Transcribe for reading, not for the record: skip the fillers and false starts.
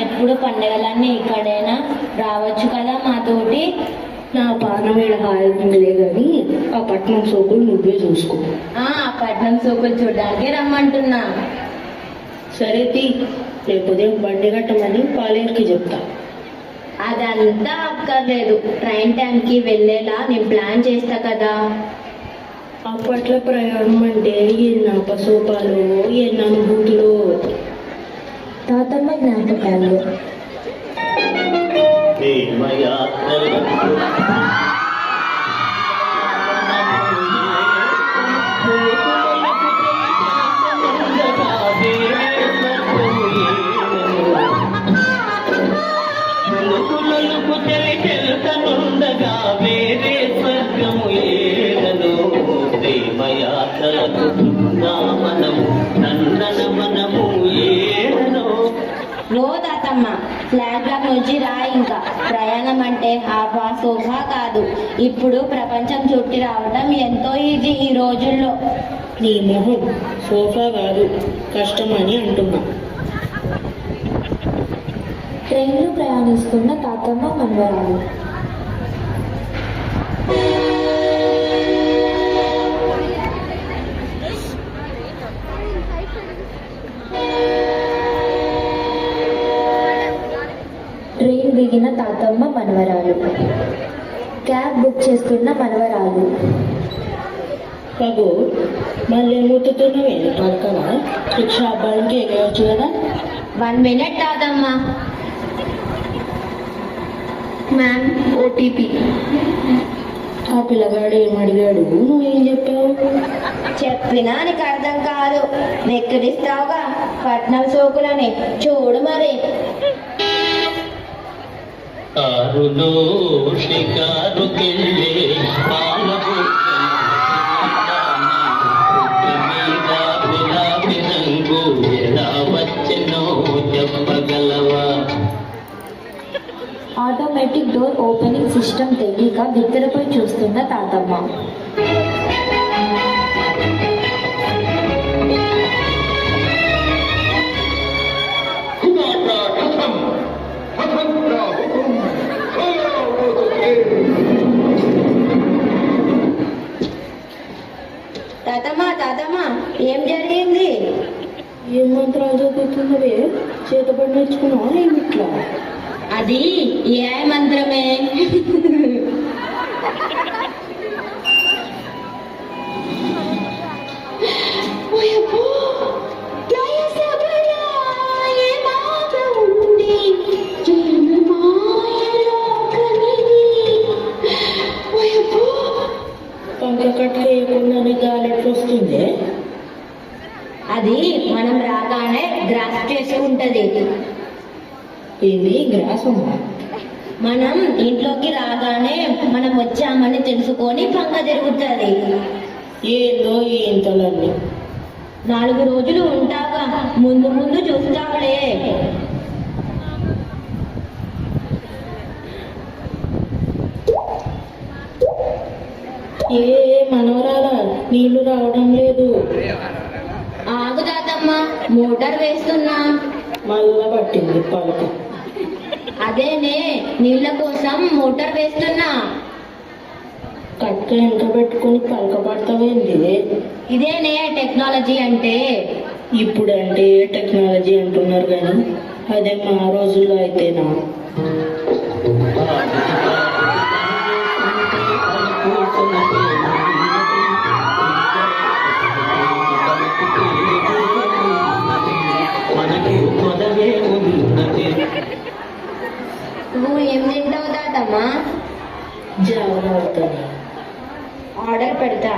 ఎప్పుడు పండగలన్నీ ఇక్కడైనా రావచ్చు కదా మాతోటి. నా పానమేడ హాయిలే కానీ ఆ పట్నం సోకులు నువ్వే చూసుకో. పట్నం సోకులు చూడడానికి రమ్మంటున్నా. సరే రేపు ఉదయం బండి కట్టమని పాలేరుకి చెప్తా. అదంతా అక్కర్లేదు, ట్రైన్ టైంకి వెళ్ళేలా నేను ప్లాన్ చేస్తా కదా. అప్పట్లో ప్రయాణం అంటే ఎన్ని అపసోపాలు, ఎన్ని అనుభూతులు. తాతమ్మ జ్ఞాపకాలు. నో తాతమ్మ, ఫ్లాగ్ నుంచి రా. ఇంకా ప్రయాణం అంటే హాఫా సోఫా కాదు. ఇప్పుడు ప్రపంచం చుట్టి రావడం ఎంతో ఈజీ ఈ రోజుల్లో. నీ మొహం సోఫా కాదు, కష్టమని అంటున్నా. ట్రైన్లో ప్రయాణిస్తున్న తాతమ్మ మనవరాలు. ట్రైన్ దిగిన తాతమ్మ మనవరాలు. క్యాబ్ బుక్ చేస్తున్న మనవరాలు. బాబు మళ్ళీ మూతుతున్నావే పలకవా? రిక్షా అబ్బాయికి ఎగవచ్చు కదా. 1 minute తాతమ్మ. Ma'am, OTP. ఆ పిల్లగాడు ఏమడిగాడు, నువ్వేం చెప్పావు? చెప్పినా నీకు అర్థం కాదు, వెక్కిరిస్తావుగా పట్నం సోకులని. చూడు మరి. కారులో షికారుకెళ్ళే గులాబీ రంగు ఎలా వచ్చెనో చెప్పగలవా? ఆటోమేటిక్ డోర్ ఓపెనింగ్ సిస్టమ్ తెలియక బిత్తరపై చూస్తున్న తాతమ్మ. తాతమ్మ, ఏం జరిగింది? ఏం మంత్రాలు చదువుతున్నవే? చేతపడి నేర్చుకున్నావా ఏమిట్లా? అది ఏఐ మంత్రమే. పంక కట్టేయకుండానే గాలి వస్తుంది. అది మనం రాగానే గ్రాస్ చేసుకుంటది. ఇది గ్రాసమా? మనం ఇంట్లోకి రాగానే మనం వచ్చామని తెలుసుకొని పంక జరుగుతుంది. ఏందో ఈ ఇంతలన్నీ. 4 రోజులు ఉంటాగా, ముందు ముందు చూస్తావులే. ఏ మనవరాలా, నీళ్లు రావడం లేదు. ఆగు తాతమ్మ, మోటార్ వేస్తున్నా. మళ్ళా పట్టింది పలక. అదేనే, నీళ్ళ కోసం మోటార్ వేస్తున్నా. కట్ట వెనక పెట్టుకుని పలక పడతావేంది? ఇదేనే టెక్నాలజీ అంటే. ఇప్పుడంటే టెక్నాలజీ అంటున్నారు కానీ అదే మా రోజుల్లో అయితేనా? నువ్వు ఏం తింటావు తాతమ్మా? జాగ్రత్త. ఆర్డర్ పెడతా.